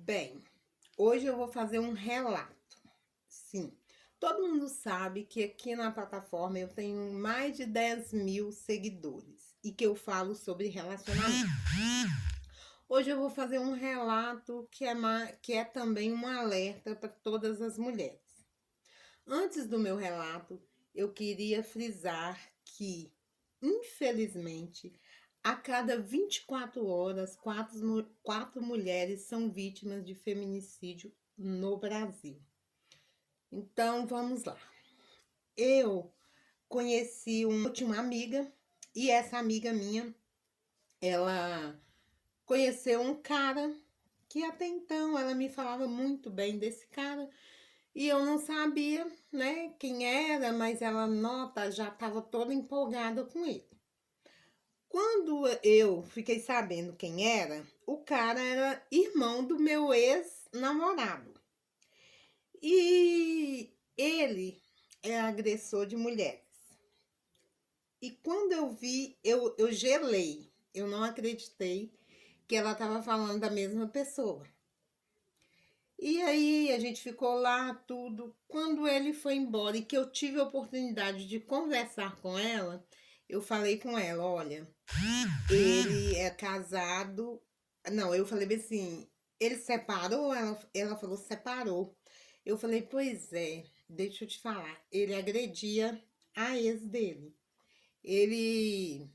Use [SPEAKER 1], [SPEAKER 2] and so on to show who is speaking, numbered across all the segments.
[SPEAKER 1] Bem, hoje eu vou fazer um relato. Sim, todo mundo sabe que aqui na plataforma eu tenho mais de 10.000 seguidores e que eu falo sobre relacionamento. Hoje eu vou fazer um relato que é também um alerta para todas as mulheres. Antes do meu relato, eu queria frisar que, infelizmente, a cada 24 horas, quatro mulheres são vítimas de feminicídio no Brasil. Então, vamos lá. Eu tinha uma amiga, e essa amiga minha, ela conheceu um cara que até então ela me falava muito bem desse cara, e eu não sabia, né, quem era, mas ela já estava toda empolgada com ele. Quando eu fiquei sabendo quem era, o cara era irmão do meu ex-namorado. E ele é agressor de mulheres. E quando eu vi, eu gelei. Eu não acreditei que ela estava falando da mesma pessoa. E aí a gente ficou lá, tudo. Quando ele foi embora e que eu tive a oportunidade de conversar com ela, eu falei com ela, olha, ele é casado. Não, eu falei bem assim, ele separou? Ela falou, separou. Eu falei, pois é, deixa eu te falar. Ele agredia a ex dele. Ele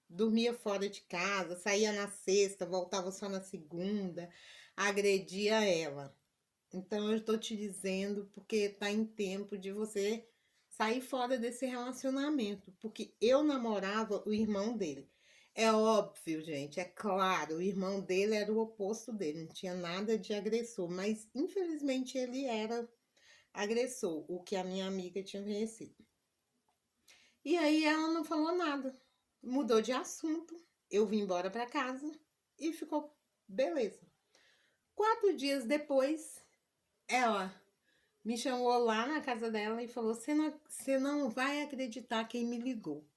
[SPEAKER 1] dormia fora de casa, saía na sexta, voltava só na segunda, agredia ela. Então eu estou te dizendo porque tá em tempo de você sair fora desse relacionamento, porque eu namorava o irmão dele. É óbvio, gente, é claro, o irmão dele era o oposto dele, não tinha nada de agressor, mas infelizmente ele era agressor, o que a minha amiga tinha conhecido. E aí ela não falou nada, mudou de assunto, eu vim embora para casa e ficou beleza. 4 dias depois, ela me chamou lá na casa dela e falou: Você não vai acreditar quem me ligou.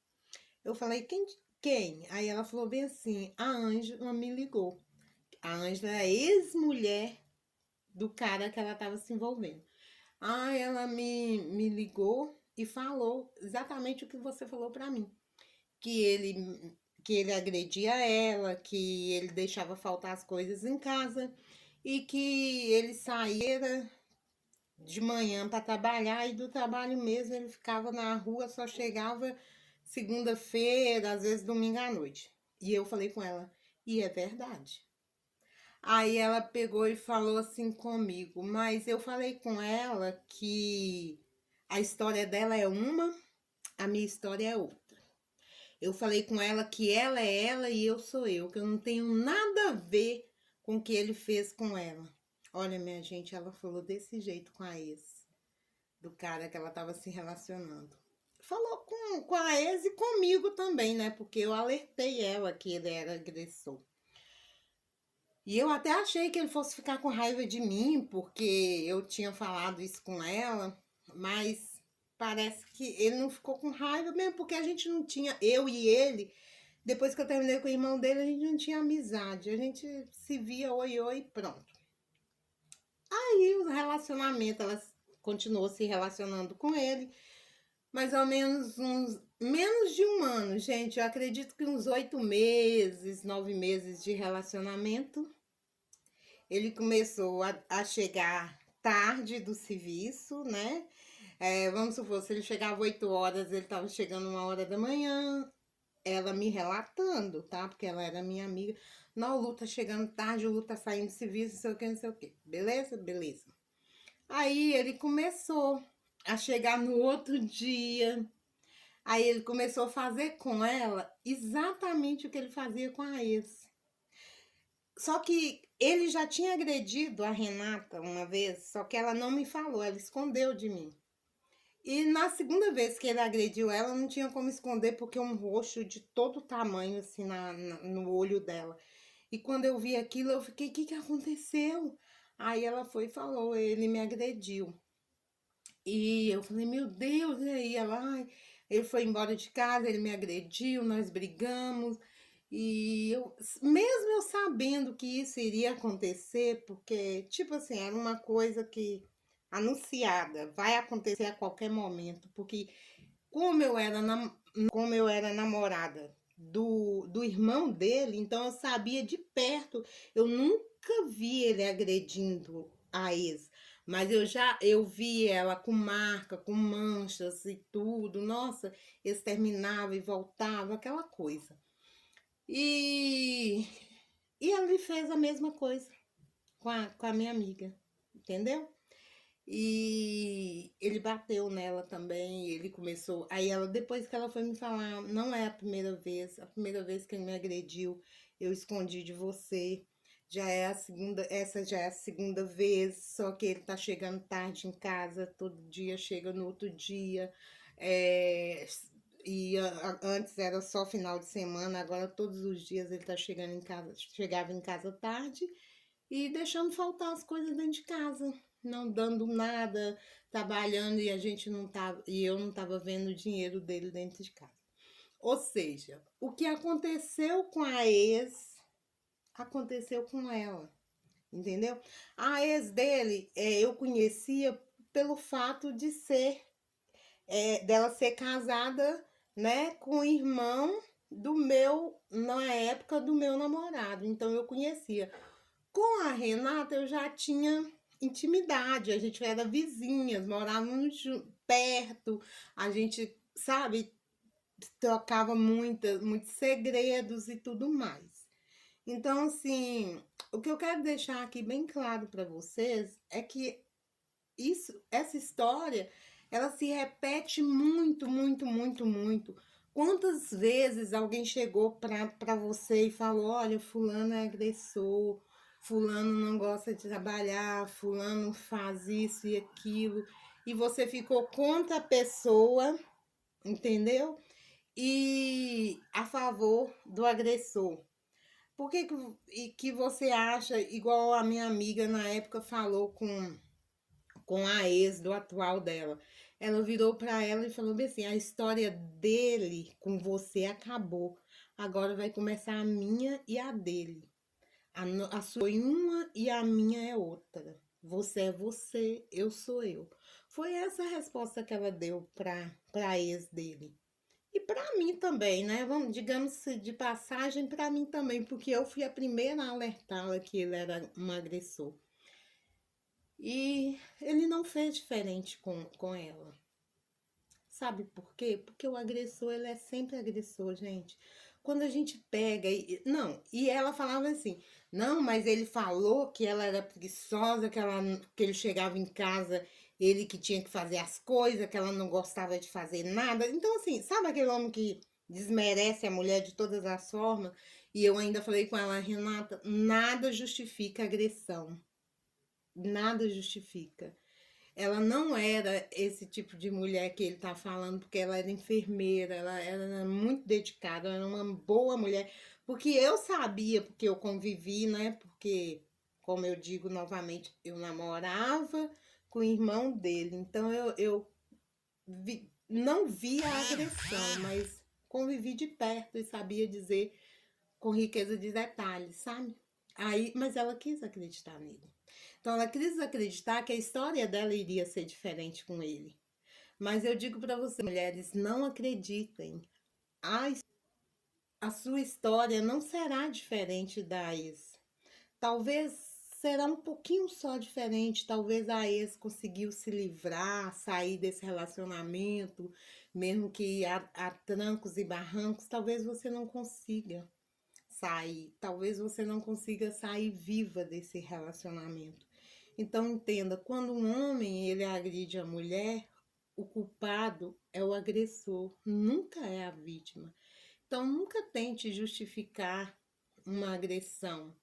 [SPEAKER 1] Eu falei: Quem? Aí ela falou bem assim: A Ângela me ligou. A Ângela é ex-mulher do cara que ela estava se envolvendo. Aí ela me ligou e falou exatamente o que você falou para mim. Que ele agredia ela, que ele deixava faltar as coisas em casa e que ele saía de manhã para trabalhar e do trabalho mesmo ele ficava na rua, só chegava segunda-feira, às vezes domingo à noite. E eu falei com ela, e é verdade. Aí ela pegou e falou assim comigo, mas eu falei com ela que a história dela é uma, a minha história é outra. Eu falei com ela que ela é ela e eu sou eu, que eu não tenho nada a ver com o que ele fez com ela. Olha, minha gente, ela falou desse jeito com a ex do cara que ela estava se relacionando. Falou com a ex e comigo também, né? Porque eu alertei ela que ele era agressor. E eu até achei que ele fosse ficar com raiva de mim, porque eu tinha falado isso com ela, mas parece que ele não ficou com raiva mesmo, porque a gente não tinha, eu e ele, depois que eu terminei com o irmão dele, a gente não tinha amizade, a gente se via oi, oi, pronto. Aí o relacionamento, ela continuou se relacionando com ele, mais ou menos menos de um ano, gente. Eu acredito que uns 8 meses, 9 meses de relacionamento. Ele começou a chegar tarde do serviço, né? Vamos supor, se ele chegava 8 horas, ele estava chegando 1 hora da manhã. Ela me relatando, tá? Porque ela era minha amiga. Não, o Lu tá chegando tarde, o Lu tá saindo do serviço, não sei o que, não sei o que. Beleza? Beleza. Aí ele começou a chegar no outro dia. Aí ele começou a fazer com ela exatamente o que ele fazia com a ex. Só que ele já tinha agredido a Renata uma vez, só que ela não me falou, ela escondeu de mim. E na segunda vez que ele agrediu ela, não tinha como esconder, porque um roxo de todo tamanho, assim, no olho dela. E quando eu vi aquilo, eu fiquei, o que aconteceu? Aí ela foi e falou, ele me agrediu. E eu falei, meu Deus, e aí ela, ai, ele foi embora de casa, ele me agrediu, nós brigamos. E eu, mesmo eu sabendo que isso iria acontecer, porque, tipo assim, era uma coisa que anunciada, vai acontecer a qualquer momento, porque como eu era, como eu era namorada do irmão dele, então eu sabia de perto, eu nunca vi ele agredindo a ex, mas eu vi ela com marca, com manchas e tudo, nossa, eles terminavam e voltavam, aquela coisa. E, e ele fez a mesma coisa com a minha amiga, entendeu? E ele bateu nela também, ele começou. Aí ela, depois que ela foi me falar, não é a primeira vez que ele me agrediu, eu escondi de você. Já é a segunda, essa já é a segunda vez, só que ele tá chegando tarde em casa, todo dia chega no outro dia. É, e antes era só final de semana, agora todos os dias ele tá chegando em casa, chegava em casa tarde e deixando faltar as coisas dentro de casa, não dando nada, trabalhando e a gente não tava, e eu não tava vendo o dinheiro dele dentro de casa. Ou seja, o que aconteceu com a ex aconteceu com ela, entendeu? A ex dele, eu conhecia pelo fato de ser dela ser casada, né, com o irmão do meu, na época do meu namorado. Então eu conhecia. Com a Renata eu já tinha intimidade, a gente era vizinhas, morávamos perto, a gente, sabe, trocava muitos segredos e tudo mais. Então, assim, o que eu quero deixar aqui bem claro para vocês é que essa história, ela se repete muito, muito, muito, muito. Quantas vezes alguém chegou para você e falou: olha, fulano é agressor, fulano não gosta de trabalhar, fulano faz isso e aquilo, e você ficou contra a pessoa, entendeu? E a favor do agressor. Por que, que você acha, igual a minha amiga na época falou com a ex do atual dela. Ela virou para ela e falou bem assim: a história dele com você acabou. Agora vai começar a minha e a dele. A sua é uma e a minha é outra. Você é você, eu sou eu. Foi essa a resposta que ela deu para ex dele. E para mim também, né? Vamos, digamos de passagem para mim também, porque eu fui a primeira a alertá-la que ele era um agressor. E ele não fez diferente com ela. Sabe por quê? Porque o agressor, ele é sempre agressor, gente. Quando a gente pega e. Não, e ela falava assim: não, mas ele falou que ela era preguiçosa, que ele chegava em casa, ele que tinha que fazer as coisas, que ela não gostava de fazer nada. Então, assim, sabe aquele homem que desmerece a mulher de todas as formas? E eu ainda falei com ela: Renata, nada justifica agressão. Nada justifica. Ela não era esse tipo de mulher que ele está falando, porque ela era enfermeira, ela era muito dedicada, ela era uma boa mulher. Porque eu sabia, porque eu convivi, né? Porque, como eu digo novamente, eu namorava com o irmão dele. Então não via a agressão, mas convivi de perto e sabia dizer com riqueza de detalhes, sabe? Aí, mas ela quis acreditar nele. Então ela quis acreditar que a história dela iria ser diferente com ele. Mas eu digo para vocês, mulheres, não acreditem. A, a sua história não será diferente da ex. Talvez será um pouquinho só diferente. Talvez a ex conseguiu se livrar, sair desse relacionamento, mesmo que a trancos e barrancos, talvez você não consiga sair. Talvez você não consiga sair viva desse relacionamento. Então entenda, quando um homem ele agride a mulher, o culpado é o agressor, nunca é a vítima. Então nunca tente justificar uma agressão,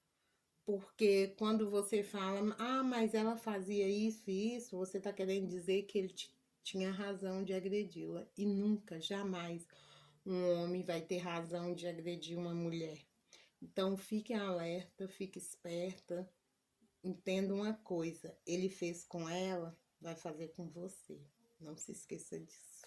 [SPEAKER 1] porque quando você fala, ah, mas ela fazia isso e isso, você está querendo dizer que ele tinha razão de agredi-la. E nunca, jamais, um homem vai ter razão de agredir uma mulher. Então fique alerta, fique esperta, entenda uma coisa, ele fez com ela, vai fazer com você. Não se esqueça disso.